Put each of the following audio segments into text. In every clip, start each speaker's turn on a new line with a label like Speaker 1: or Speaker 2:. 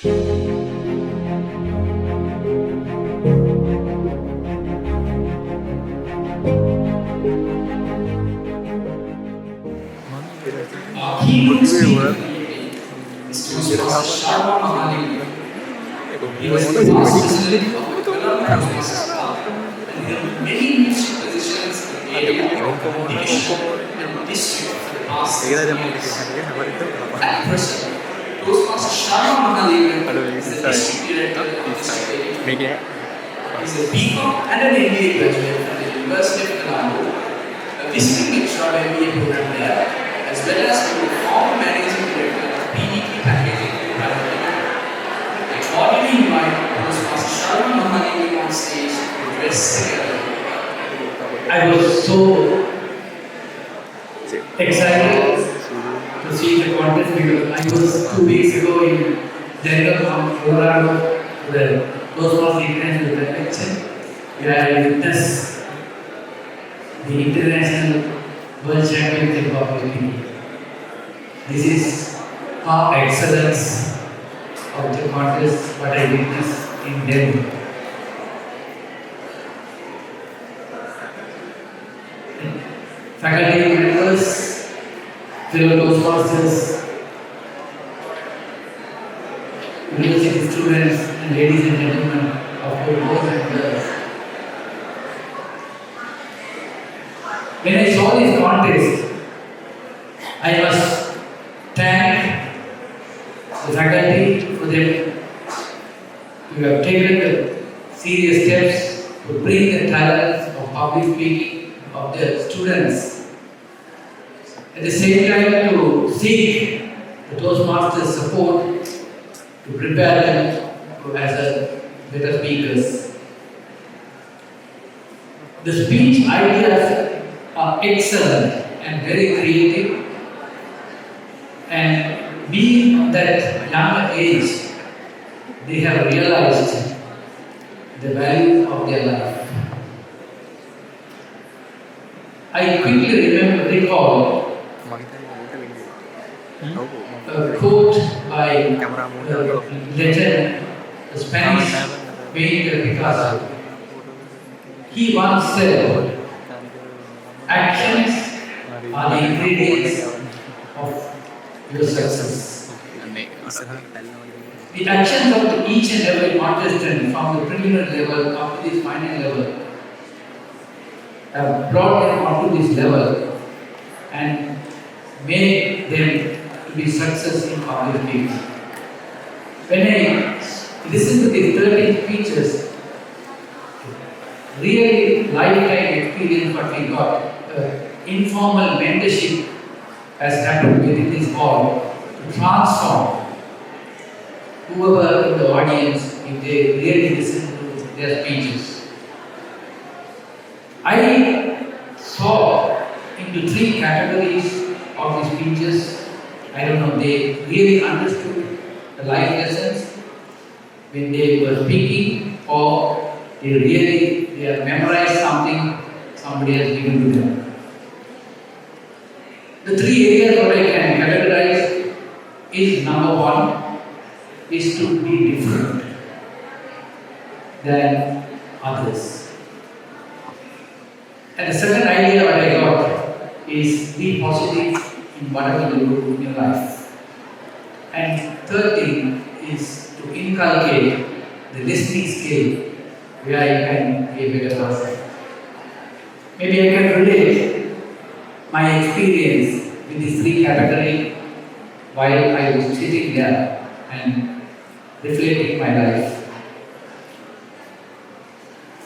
Speaker 1: Our keynote speaker is
Speaker 2: Direkam
Speaker 1: Toastmaster Sharma Mahalingam. He was the
Speaker 2: jadi
Speaker 1: past
Speaker 2: wedding
Speaker 1: president of the Development Office and held many leadership positions in the
Speaker 2: ada
Speaker 1: area
Speaker 2: wedding
Speaker 1: of
Speaker 2: komo
Speaker 1: division and district for the past
Speaker 2: kita ada
Speaker 1: 60 years.
Speaker 2: communication dia apa itu apa
Speaker 1: At present, Toastmaster Sharma Mahalingam
Speaker 2: ada
Speaker 1: is the
Speaker 2: visa
Speaker 1: district director of
Speaker 2: visa
Speaker 1: District 84.
Speaker 2: make
Speaker 1: He is a BCom and an MBA graduate from the University of Colombo, a visiting lecturer of MBA program there, as well as the former managing director of PET Packaging Private Limited. I cordially invite Toastmaster Sharma Mahalingam on stage to address the gathering.
Speaker 3: I was so excited to see the contest because I was 2 weeks ago in Denver, Colorado, the Toastmasters International Convention, where I witnessed the International World Championship of Wrestling. This is par excellence of the contest what I witnessed in Denver. Faculty members, fellow Toastmasters, university students, and ladies and gentlemen of both boys and girls. When I saw this contest, I must thank the faculty for them who have taken the serious steps to bring the talents of public speaking of the students. At the same time, to seek the Toastmasters' support to prepare them as a better speakers. The speech ideas are excellent and very creative, and being of that younger age, they have realized the value of their life. I quickly recall a quote by legend, the Spanish painter Picasso. He once said, actions are the ingredients of your success. The actions of each and every contestant from the preliminary level up to this final level have brought them up to this level and made them to be success in public speaking. When I listen to these 13 speeches, really lifetime experience what we got, informal mentorship has happened within this hall to transform whoever in the audience if they really listen to their speeches. I saw into 3 categories of the speeches. I don't know, they really understood the life lessons when they were speaking, or they have memorized something somebody has given to them. The 3 areas what I can categorize is number 1 is to be different than others. And the second idea what I got is be positive in whatever you do in your life. And third thing is to inculcate the listening skill where I can be a better person. Maybe I can relate my experience with these 3 categories while I was sitting there and reflecting my life.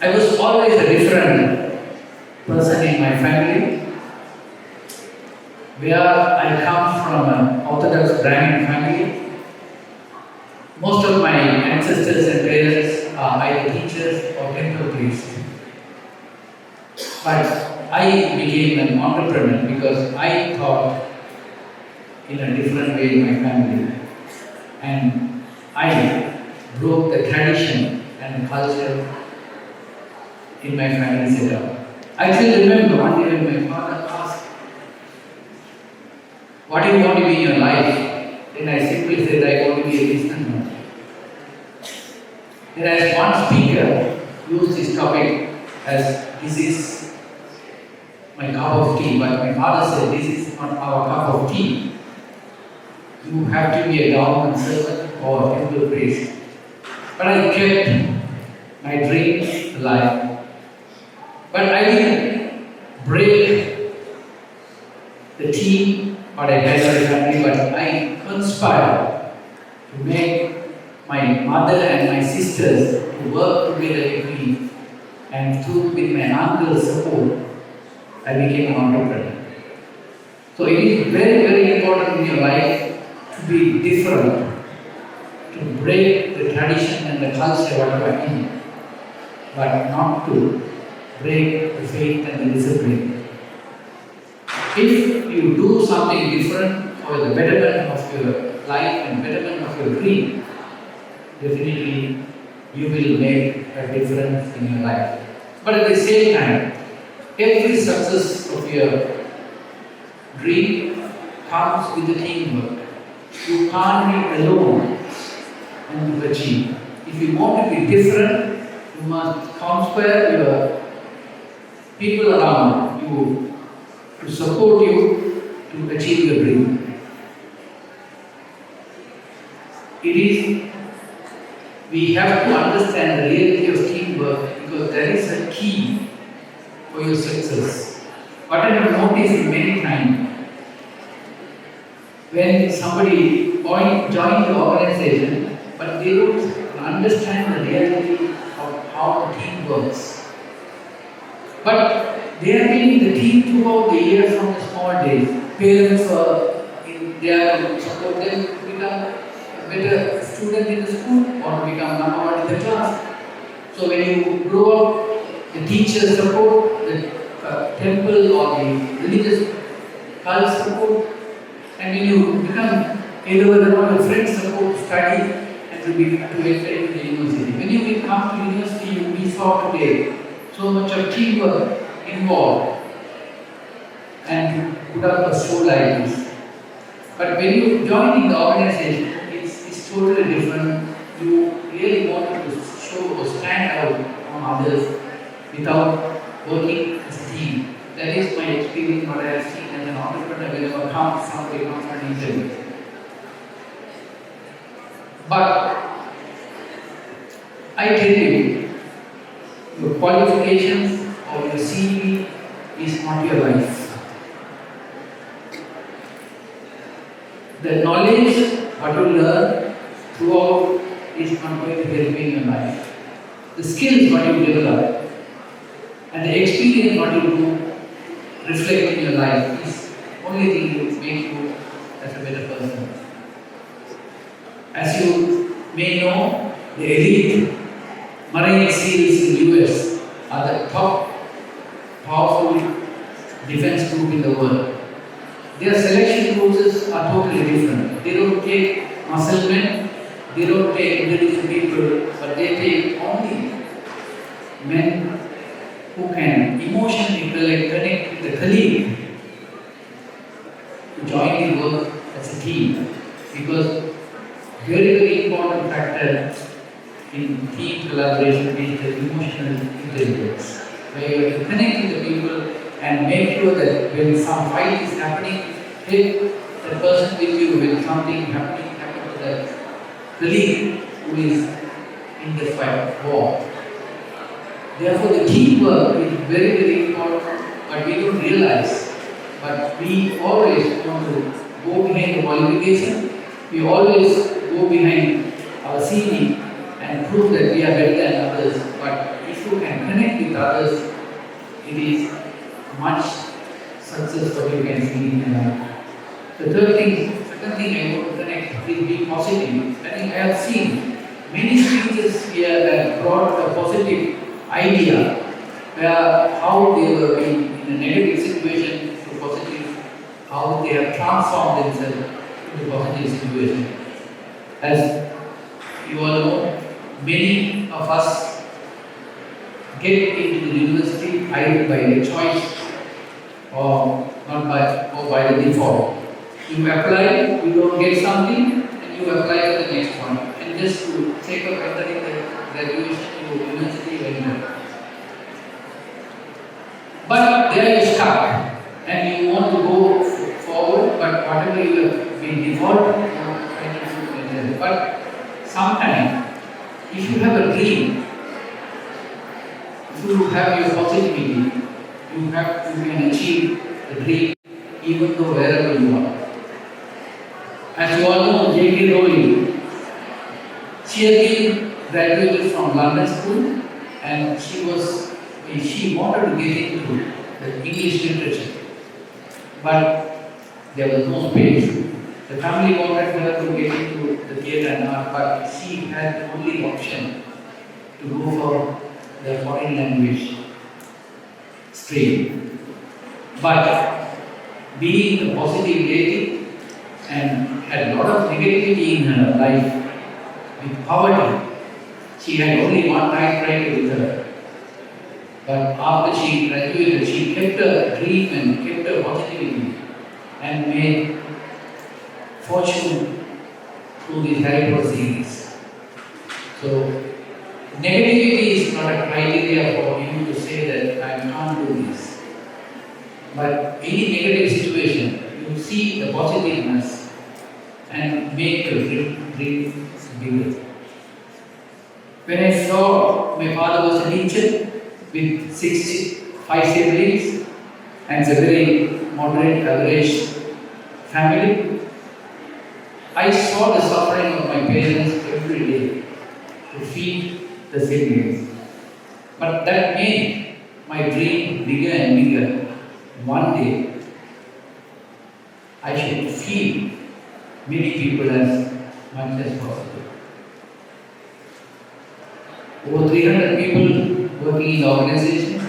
Speaker 3: I was always a different person in my family, where I come from an Orthodox Brahmin family. Most of my ancestors and parents are either teachers or temple priests. But I became an entrepreneur because I thought in a different way in my family. And I broke the tradition and culture in my family setup. I still remember one day when my father asked, "What do you want to be in your life?" Then I simply said, "I want to be a businessman." Whereas one speaker used this topic as this is my cup of tea, but my father said this is not our cup of tea. You have to be a government servant or a temple priest. But I kept my dreams alive. But I didn't break the team what I had in the country, but I conspired to make my mother and my sisters to work together with me, and through with my uncle's support, I became an entrepreneur. So it is very, very important in your life to be different, to break the tradition and the culture what you are in, but not to break the faith and the discipline. If you do something different for the betterment of your life and betterment of your dream, definitely you will make a difference in your life. But at the same time, every success of your dream comes with the teamwork. You can't be alone and to achieve. If you want to be different, you must conspire your people around you to support you to achieve your dream. We have to understand the reality of teamwork because that is a key for your success. What I have noticed many times, when somebody join the organization, but they don't understand the reality of how the team works. But they have been in the team throughout the year from the small days. Parents are there to support them to become a better student in the school or to become number one in the class. So when you grow up, the teachers support, the temple or the religious cult support, and when you become either one of your friends support to study and to enter into the university. When you will come to university, we saw today so much of teamwork involved and put up a show like this. But when you join in the organization, it's totally different. You really want to show or stand out on others without working as a team. That is my experience, what I have seen as an entrepreneur whenever somebody comes for an interview. But I tell you, your qualifications or your CV is not your life. The knowledge, what you learn throughout is not going to help you in your life. The skills, what you develop, and the experience, what you do, reflect in your life is only thing that makes you as a better person. As you may know, the elite Marine SEALs in the US are the top powerful defense group in the world. Their selection process are totally different. They don't take muscle men, they don't take intelligent people, but they take only men who can emotionally connect with the colleague to join the work as a team. Because very, very important factor in team collaboration is the emotional intelligence, where you have to connect with the people and make sure that when some fight is happening, take the person with you when something happen to the colleague who is in the fight war. Therefore, the teamwork is very, very important, but we don't realize. But we always want to go behind the qualification. We always go behind our CV and prove that we are better than others. But if you can connect with others, it is much success what you can see in life. The second thing I want to connect is being positive. I think I have seen many speakers here that brought a positive idea where how they were in a negative situation to positive, how they have transformed themselves into positive situation. As you all know, many of us get into the university either by their choice or by the default. You apply, you don't get something, and you apply for the next one. And just to take up entering the graduation to university and but there you stuck and you want to go forward, but whatever you have been default, you try to do better. But sometimes, if you have a dream, if you have your positivity, you can achieve the dream even though wherever you are. As you all know, J.K. Rowling, she had been graduated from London School and she wanted to get into the English literature, but there was no space. The family wanted her to get into the theatre and art, but she had the only option to go for the foreign language stream. But being a positive lady and had a lot of negativity in her life with poverty, she had only one typewriter with her. But after she graduated, she kept her dream and kept her positivity and made fortune through this Harry Potter series. So, negativity is not a criteria for you to say that I can't do this. But any negative situation, you see the positiveness and make your dream bigger. When I saw my father was a teacher with 5 siblings and it's a very moderate, average family, I saw the suffering of my parents every day to feed the siblings. But that made my dream bigger and bigger. One day, I should feed many people as much as possible. Over 300 people working in the organization,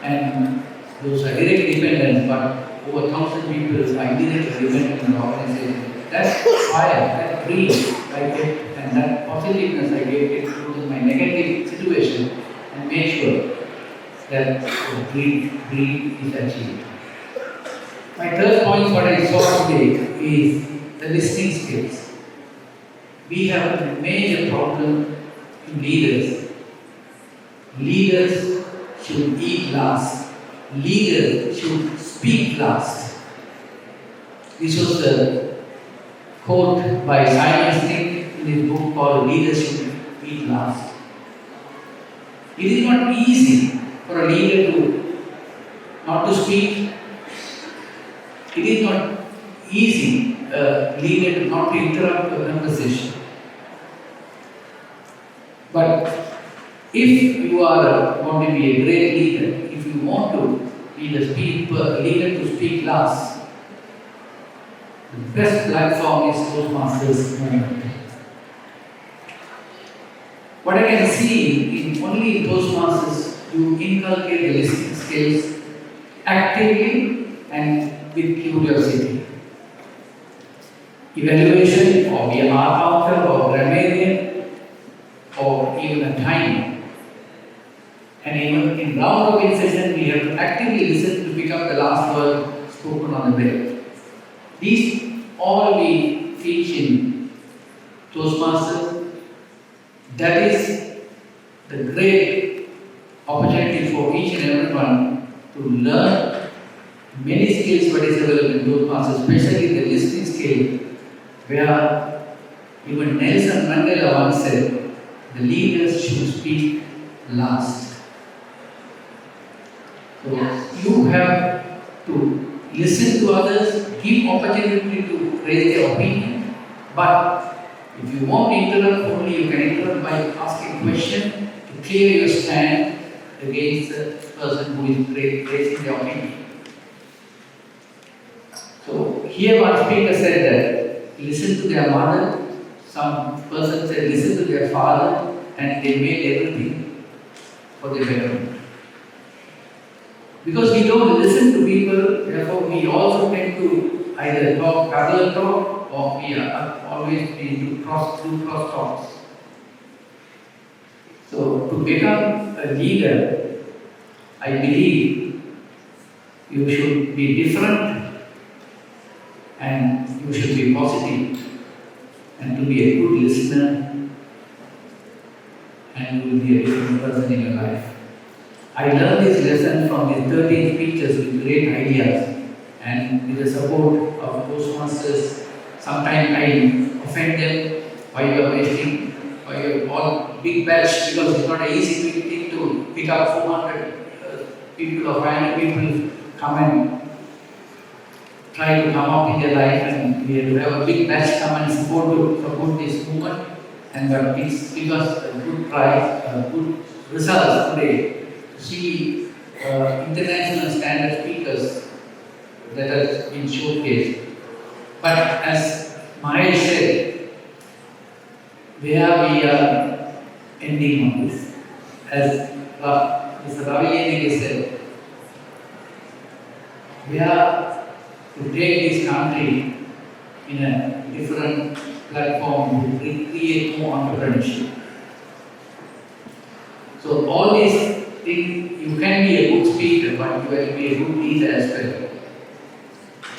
Speaker 3: and those are direct dependents, but over 1,000 people are indirectly dependent on the organization. That fire, that dream I get, and that positiveness I get into my negative situation and make sure that the dream is achieved. My third point, what I saw today, is the listening skills. We have a major problem in leaders. Leaders should eat last. Leaders should speak last. This was the quote by Simon Sinek in his book called Leaders Should Eat Last. It is not easy for a leader to not to speak. It is not easy a leader to not to interrupt a conversation. But if you are going to be a great leader, if you want to be a leader to speak last, the best platform is Toastmasters movement. What I can see in only in Toastmasters, you inculcate the listening skills actively and with curiosity. Evaluation or be an art author or grammarian or even a timer. And even in round robin session, we have to actively listen to pick up the last word spoken on the break. These all we teach in Toastmasters. That is the great opportunity for each and everyone to learn many skills what is available in Toastmasters, especially the listening skill, where even Nelson Mandela once said, the leaders should speak last. So you have to listen to others, give opportunity to raise their opinion, but if you want to interrupt, only you can interrupt by asking question to clear your stand against the person who is raising their opinion. So here one speaker said that listen to their mother, some person said listen to their father, and they made everything for their betterment. Because we don't listen to people, therefore we also tend to either parallel talk, or we are always do cross talks. So to become a leader, I believe you should be different and you should be positive, and to be a good listener and you will be a different person in your life. I learned this lesson from these 13 speakers with great ideas, and with the support of Toastmasters. Sometimes I offend them why you are wasting, why you are all big batch, because it's not an easy thing to pick up 400 people or 500 people come and try to come up in their life, and we have a big batch come and support this movement, and it's give us a good prize, good results today. See international standard speakers that have been showcased. But as Mahesh said, where we are ending on this, as Mr. Ravi Yenige said, we are to take this country in a different platform to create more entrepreneurship. So all these things, you can be a good speaker, but you will be a good leader as well.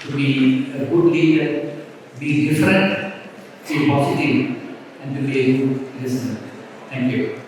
Speaker 3: To be a good leader, be different, be positive, and to be a good listener. Thank you.